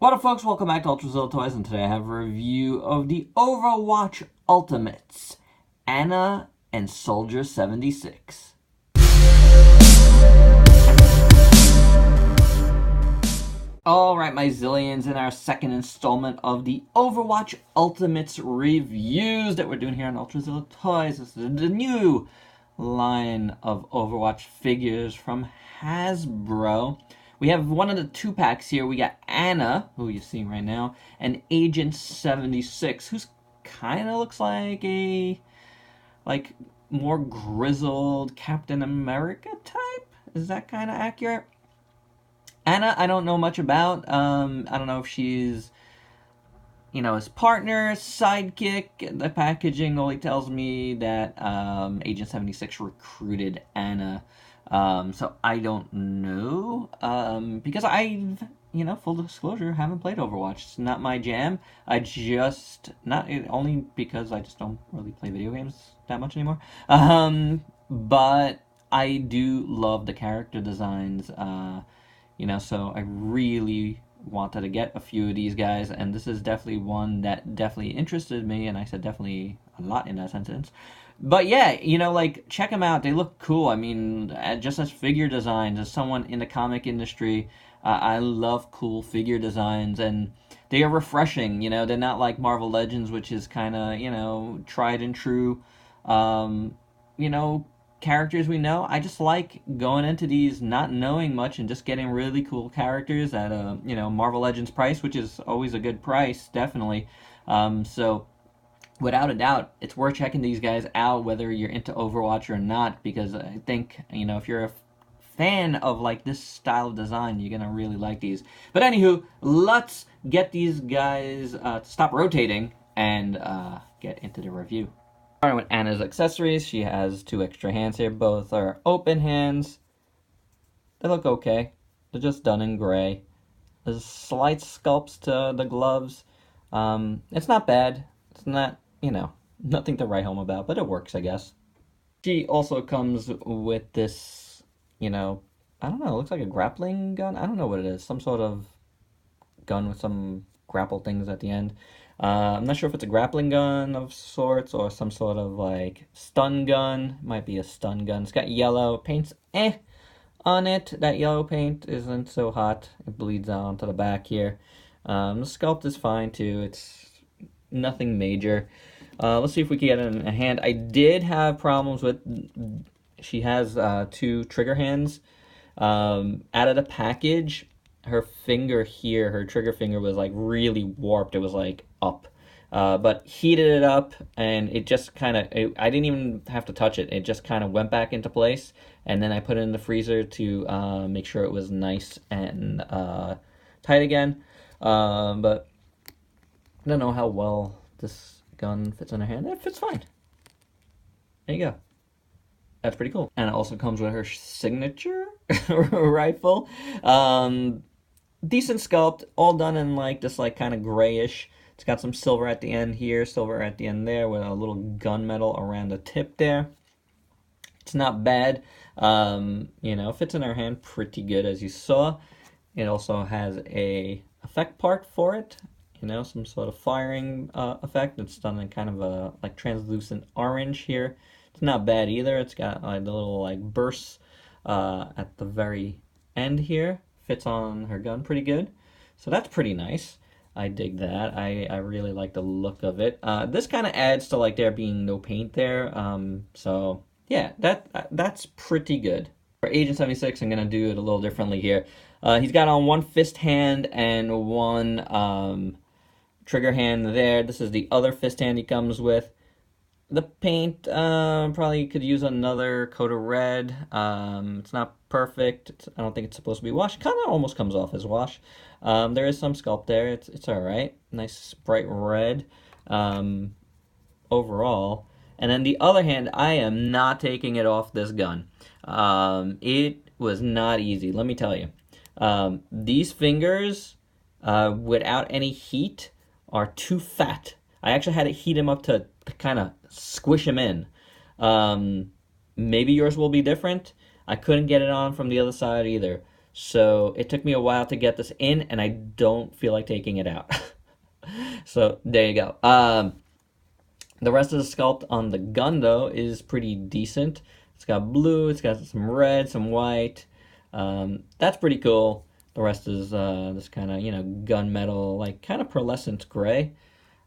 What up, folks? Welcome back to Ultrazilla Toys, and today I have a review of the Overwatch Ultimates, Anna and Soldier 76. Alright, my zillions, in our second installment of the Overwatch Ultimates reviews that we're doing here on Ultrazilla Toys. This is the new line of Overwatch figures from Hasbro. We have one of the two packs here. We got Anna, who you're seeing right now, and Agent 76, who's kind of looks like a more grizzled Captain America type. Is that kind of accurate? Anna, I don't know much about. I don't know if she's, his partner, sidekick. The packaging only tells me that Agent 76 recruited Anna. So I don't know. Because I've, full disclosure, haven't played Overwatch. It's not my jam. Only because I just don't really play video games that much anymore. But I do love the character designs. So I really wanted to get a few of these guys, and this is definitely one that definitely interested me, and I said definitely a lot in that sentence. But yeah, check them out. They look cool. I mean, just as figure designs, as someone in the comic industry, I love cool figure designs, and they are refreshing. They're not like Marvel Legends, which is kind of, tried and true, characters we know. I just like going into these not knowing much and just getting really cool characters at a Marvel Legends price, which is always a good price, definitely. So without a doubt, it's worth checking these guys out, whether you're into Overwatch or not, because I think if you're a fan of like this style of design, you're gonna really like these. But anywho, let's get these guys to stop rotating and get into the review. Starting with Anna's accessories, she has two extra hands here. Both are open hands. They look okay. They're just done in gray. There's slight sculpts to the gloves. It's not bad. It's not, nothing to write home about, but it works, I guess. She also comes with this, I don't know, it looks like a grappling gun. I don't know what it is. Some sort of gun with some grapple things at the end. I'm not sure if it's a grappling gun of sorts or some sort of like stun gun. Might be a stun gun. It's got yellow paints on it. That yellow paint isn't so hot. It bleeds out onto the back here. The sculpt is fine too. It's nothing major. Let's see if we can get it in a hand. I did have problems with, she has two trigger hands. Out of the package, her finger here, her trigger finger was like really warped. It was like up. But heated it up, and it just kind of, I didn't even have to touch it. It just kind of went back into place, and then I put it in the freezer to make sure it was nice and tight again. But I don't know how well this gun fits in her hand. It fits fine. There you go. That's pretty cool. And it also comes with her signature rifle. Decent sculpt, all done in like this like kind of grayish. It's got some silver at the end here, silver at the end there, with a little gunmetal around the tip there. It's not bad. Fits in her hand pretty good, as you saw. It also has a effect part for it. Some sort of firing effect. It's done in kind of a like translucent orange here. It's not bad either. It's got like the little like bursts at the very end here. Fits on her gun pretty good. So that's pretty nice. I dig that. I really like the look of it. This kind of adds to like there being no paint there. So yeah, that's pretty good. For Agent 76, I'm gonna do it a little differently here. He's got on one fist hand and one trigger hand there. This is the other fist hand he comes with. The paint, probably could use another coat of red. It's not perfect. I don't think it's supposed to be washed. Kind of almost comes off as wash. There is some sculpt there. It's all right. Nice bright red overall. And then the other hand, I am not taking it off this gun. It was not easy, let me tell you. These fingers, without any heat, are too fat. I actually had to heat him up to kind of squish him in. Maybe yours will be different. I couldn't get it on from the other side either. So it took me a while to get this in, and I don't feel like taking it out. So there you go. The rest of the sculpt on the gun, though, is pretty decent. It's got blue, it's got some red, some white. That's pretty cool. The rest is this kind of, gunmetal, like kind of pearlescent gray.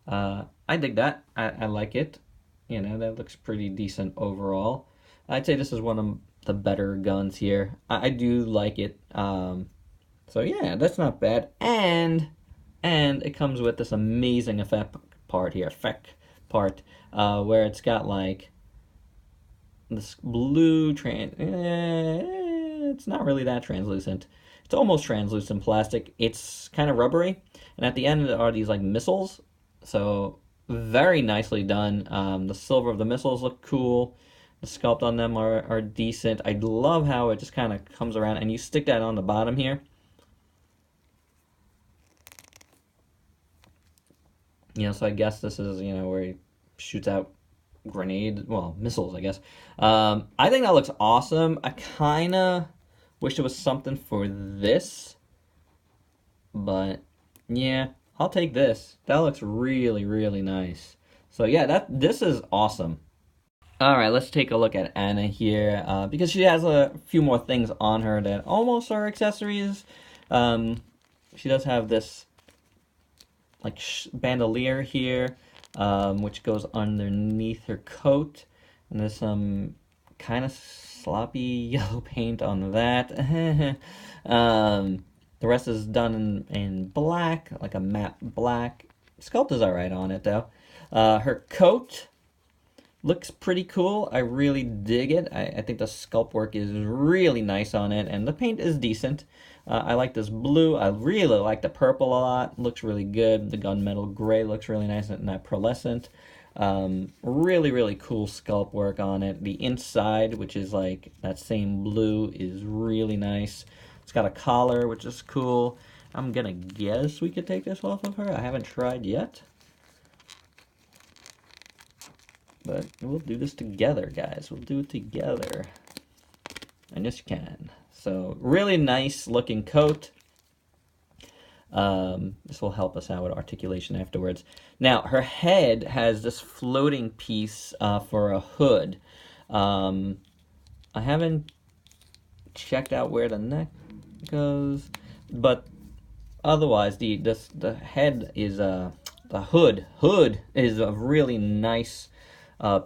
I dig that. I like it. That looks pretty decent overall. I'd say this is one of the better guns here. I do like it. So yeah, that's not bad. And it comes with this amazing effect part, where it's got like this blue it's not really that translucent. It's almost translucent plastic. It's kind of rubbery, and at the end are these like missiles. So very nicely done. The silver of the missiles look cool. The sculpt on them are decent. I love how it just kind of comes around, and you stick that on the bottom here. So I guess this is, where he shoots out missiles, I guess. I think that looks awesome. I kind of wish there was something for this, but yeah, I'll take this. That looks really, really nice. So yeah, this is awesome. All right, let's take a look at Anna here, because she has a few more things on her that almost are accessories. She does have this like bandolier here, which goes underneath her coat, and there's some kind of sloppy yellow paint on that. The rest is done in black, like a matte black. Sculpt is alright on it though. Her coat looks pretty cool. I really dig it. I think the sculpt work is really nice on it, and the paint is decent. I like this blue. I really like the purple a lot. Looks really good. The gunmetal gray looks really nice, and that pearlescent. Really, really cool sculpt work on it. The inside, which is like that same blue, is really nice. It's got a collar, which is cool. I'm gonna guess we could take this off of her. I haven't tried yet. But we'll do this together, guys. We'll do it together. And yes, you can. So, really nice looking coat. This will help us out with articulation afterwards. Now, her head has this floating piece for a hood. I haven't checked out where the neck goes, but otherwise, the head is the hood is a really nice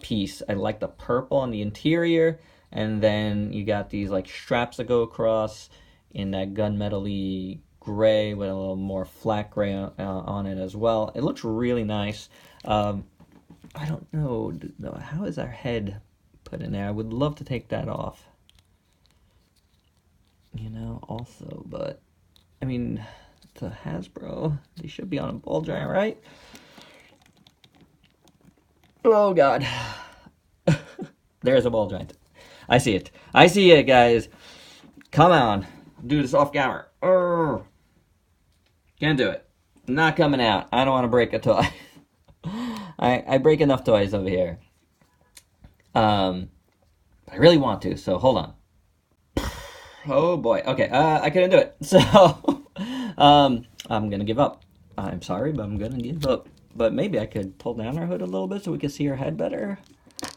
piece. I like the purple on the interior, and then you got these like straps that go across in that gunmetal-y gray with a little more flat gray on it as well. It looks really nice. I don't know how is our head put in there. I would love to take that off, also, but I mean, it's a Hasbro. They should be on a ball giant, right? Oh god. There's a ball giant. I see it. I see it, guys. Come on. Do this off camera. Urgh. Can't do it. Not coming out. I don't want to break a toy. I break enough toys over here. I really want to, so hold on. Oh boy. Okay, I couldn't do it. So, I'm gonna give up. I'm sorry, but I'm gonna give up. But maybe I could pull down her hood a little bit so we can see her head better.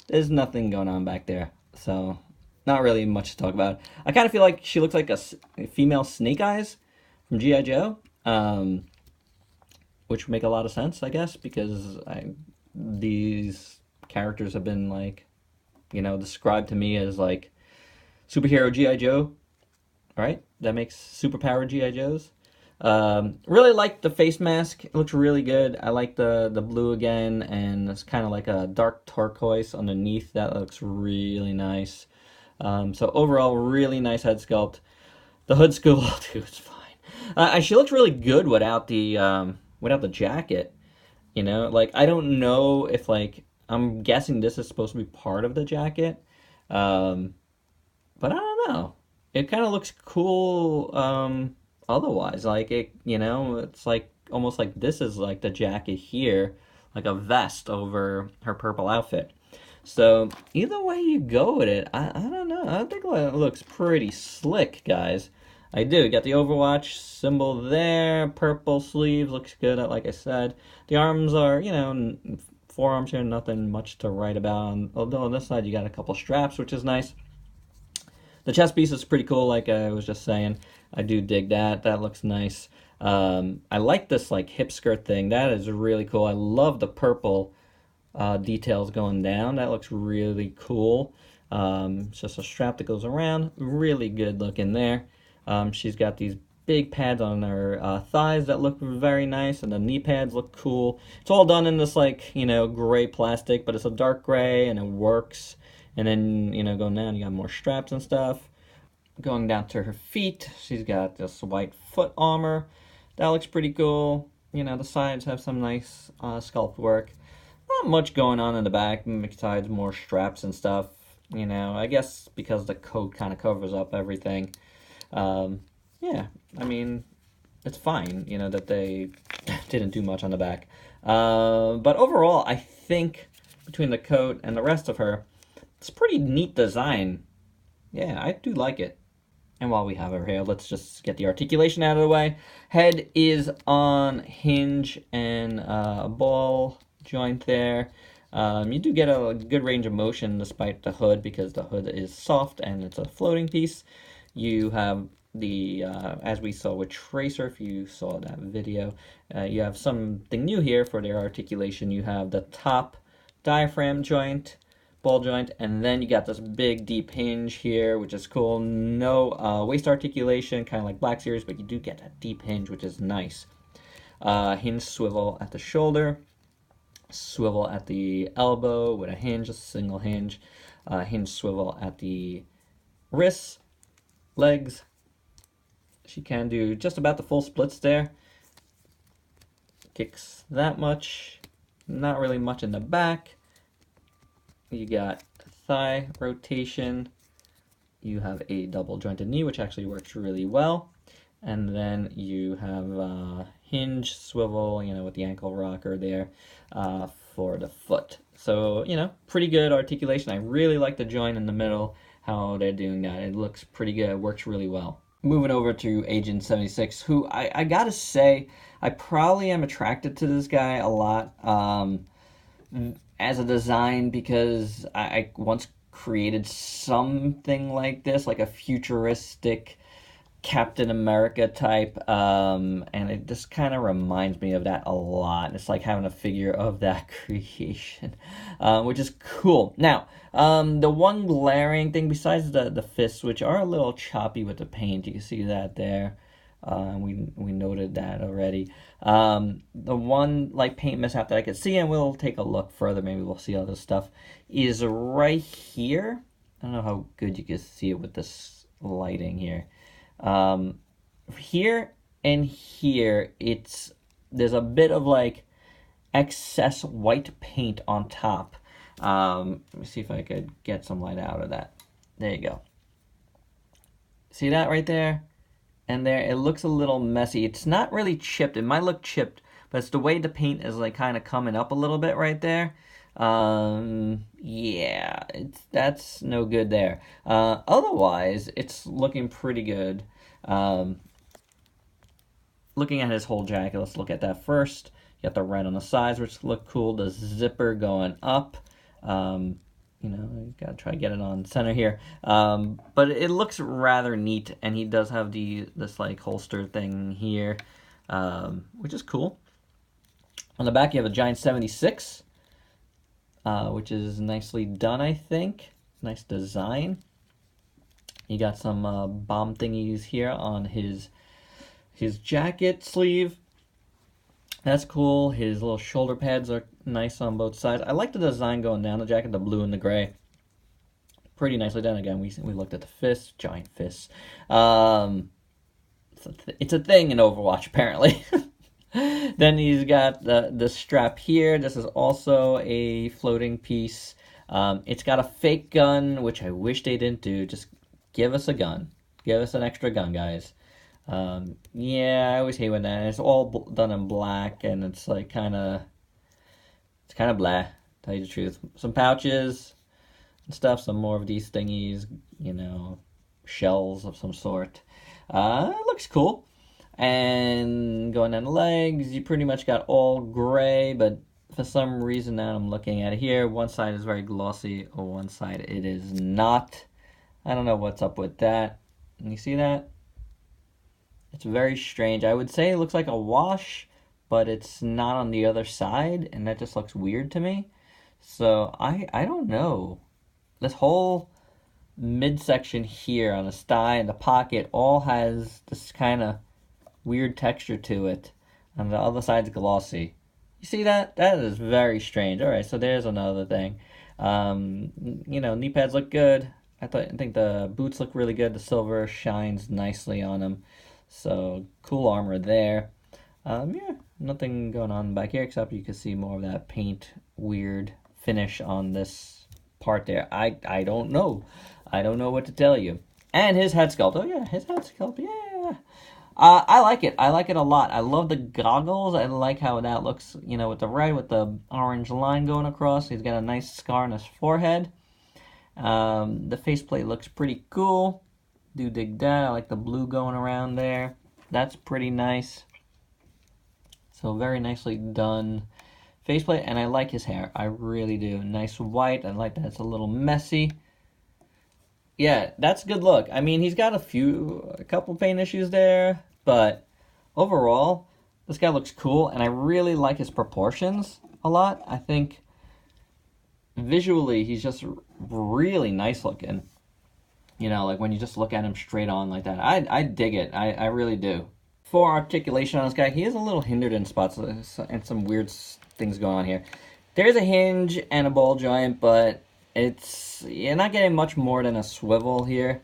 There's nothing going on back there, so not really much to talk about. I kind of feel like she looks like a female Snake Eyes from G.I. Joe, which would make a lot of sense, I guess, because these characters have been like, described to me as like superhero G.I. Joe, right? That makes superpower G.I. Joes. Really like the face mask. It looks really good. I like the blue again, and it's kind of like a dark turquoise underneath. That looks really nice. So overall, really nice head sculpt. The hood's cool too. It's fine. She looks really good without the jacket. Like I don't know if like I'm guessing this is supposed to be part of the jacket, but I don't know. It kind of looks cool. Otherwise, like it's like almost like this is like the jacket here, like a vest over her purple outfit. So either way you go with it, I don't know. I think it looks pretty slick, guys. I do. Got the Overwatch symbol there. Purple sleeves looks good. Like I said, the arms are, forearms here, nothing much to write about. Although on this side you got a couple straps, which is nice. The chest piece is pretty cool. Like I was just saying, I do dig that. That looks nice. I like this like hip skirt thing. That is really cool. I love the purple details going down. That looks really cool. It's just a strap that goes around. Really good looking there. She's got these big pads on her thighs that look very nice, and the knee pads look cool. It's all done in this like, gray plastic, but it's a dark gray and it works. And then, going down, you got more straps and stuff. Going down to her feet, she's got this white foot armor. That looks pretty cool. The sides have some nice sculpt work. Not much going on in the back besides more straps and stuff. I guess because the coat kind of covers up everything. Yeah, I mean, it's fine, that they didn't do much on the back. But overall, I think between the coat and the rest of her, it's a pretty neat design. Yeah, I do like it. And while we have her here, let's just get the articulation out of the way. Head is on hinge and a ball joint there. You do get a good range of motion despite the hood because the hood is soft and it's a floating piece. You have the, as we saw with Tracer, if you saw that video, you have something new here for their articulation. You have the top diaphragm joint, ball joint, and then you got this big deep hinge here, which is cool. No waist articulation, kind of like Black Series, but you do get that deep hinge, which is nice. Hinge swivel at the shoulder, swivel at the elbow with a hinge, a single hinge. Hinge swivel at the wrists, legs. She can do just about the full splits there. Kicks that much. Not really much in the back. You got thigh rotation. You have a double jointed knee, which actually works really well. And then you have hinge swivel, with the ankle rocker there for the foot. So, pretty good articulation. I really like the joint in the middle, how they're doing that. It looks pretty good. It works really well. Moving over to Agent 76, who I gotta say, I probably am attracted to this guy a lot. As a design because I once created something like this, like a futuristic Captain America type, and it just kind of reminds me of that a lot. It's like having a figure of that creation, which is cool. Now, the one glaring thing besides the fists, which are a little choppy with the paint, you can see that there. We noted that already. The one like paint mishap that I could see, and we'll take a look further, maybe we'll see other stuff, is right here. I don't know how good you can see it with this lighting here. Here and here, there's a bit of like excess white paint on top. Let me see if I could get some light out of that. There you go. See that right there? And there, it looks a little messy. It's not really chipped. It might look chipped, but it's the way the paint is like kind of coming up a little bit right there. Yeah, that's no good there. Otherwise, it's looking pretty good. Looking at his whole jacket, let's look at that first. You got the red on the sides, which look cool. The zipper going up. You gotta try to get it on center here. But it looks rather neat, and he does have this like holster thing here, which is cool. On the back, you have a giant 76, which is nicely done, I think. Nice design. You got some bomb thingies here on his jacket sleeve. That's cool. His little shoulder pads are nice on both sides. I like the design going down the jacket, the blue and the gray. Pretty nicely done. Again, we looked at the fists, giant fists. It's a thing in Overwatch, apparently. Then he's got the strap here. This is also a floating piece. It's got a fake gun, which I wish they didn't do. Just give us a gun. Give us an extra gun, guys. Yeah, I always hate when that. It's all done in black, and it's like kind of blah. Tell you the truth. Some pouches and stuff. Some more of these thingies. Shells of some sort. It looks cool. And going down the legs, you pretty much got all gray, but for some reason now I'm looking at it here, one side is very glossy, or one side it is not. I don't know what's up with that. You see that? It's very strange. I would say it looks like a wash, but it's not on the other side, and that just looks weird to me. So I don't know. This whole midsection here on the thigh and the pocket all has this kind of weird texture to it. And the other side's glossy. You see that? That is very strange. Alright, so there's another thing. Knee pads look good. I think the boots look really good. The silver shines nicely on them. So, cool armor there. Yeah, nothing going on back here except you can see more of that paint weird finish on this part there. I don't know. I don't know what to tell you. And his head sculpt. Oh yeah, his head sculpt. Yeah. I like it. I like it a lot. I love the goggles. I like how that looks, with the red, with the orange line going across. He's got a nice scar on his forehead. The faceplate looks pretty cool. Do dig that. I like the blue going around there. That's pretty nice. So very nicely done faceplate. And I like his hair. I really do. Nice white. I like that it's a little messy. Yeah, that's a good look. I mean, he's got a couple paint issues there, but overall, this guy looks cool, and I really like his proportions a lot. I think visually, he's just really nice looking. Like when you just look at him straight on like that. I dig it. I really do. For articulation on this guy, he is a little hindered in spots, and some weird things going on here. There's a hinge and a ball joint, but you're not getting much more than a swivel here.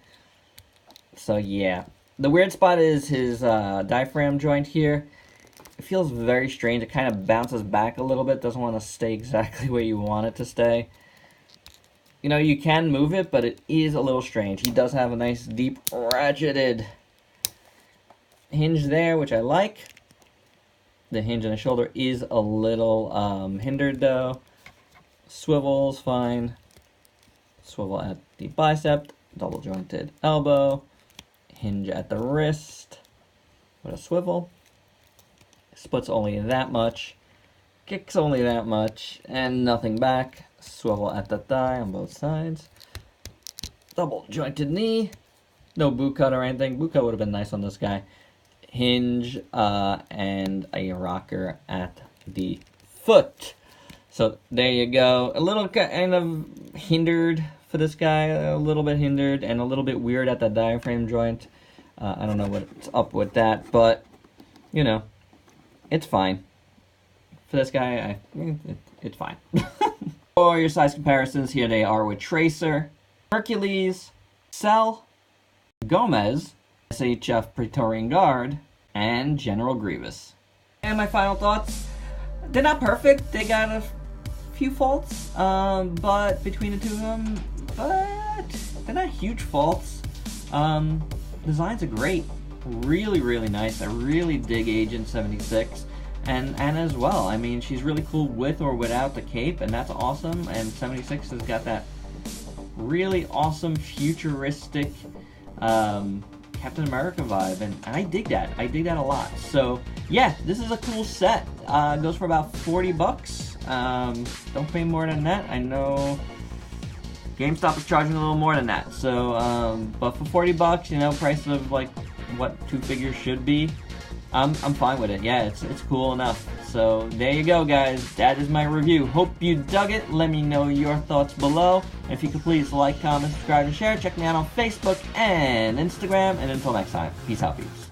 So yeah. The weird spot is his diaphragm joint here. It feels very strange. It kind of bounces back a little bit. Doesn't want to stay exactly where you want it to stay. You can move it, but it is a little strange. He does have a nice deep ratcheted hinge there, which I like. The hinge on the shoulder is a little hindered though. Swivel's fine. Swivel at the bicep, double jointed elbow, hinge at the wrist with a swivel. Splits only that much, kicks only that much, and nothing back. Swivel at the thigh on both sides. Double jointed knee. No boot cut or anything. Boot cut would have been nice on this guy. Hinge and a rocker at the foot. So there you go. A little kind of hindered for this guy, a little bit hindered and a little bit weird at the diaphragm joint. I don't know what's up with that, but it's fine. For this guy, it's fine. For your size comparisons, here they are with Tracer, Hercules, Cell, Gomez, SHF Praetorian Guard, and General Grievous. And my final thoughts, they're not perfect. They got a few faults, but between the two of them, but they're not huge faults. Designs are great. Really, really nice. I really dig Agent 76. And Anna as well. I mean, she's really cool with or without the cape, and that's awesome. And 76 has got that really awesome, futuristic Captain America vibe, and I dig that. I dig that a lot. So, yeah, this is a cool set. It goes for about $40. Don't pay more than that. I know GameStop is charging a little more than that. So, but for $40, price of like what 2 figures should be, I'm fine with it. Yeah, it's cool enough. So there you go, guys. That is my review. Hope you dug it. Let me know your thoughts below. If you could please like, comment, subscribe, and share. Check me out on Facebook and Instagram. And until next time, peace out, peeps.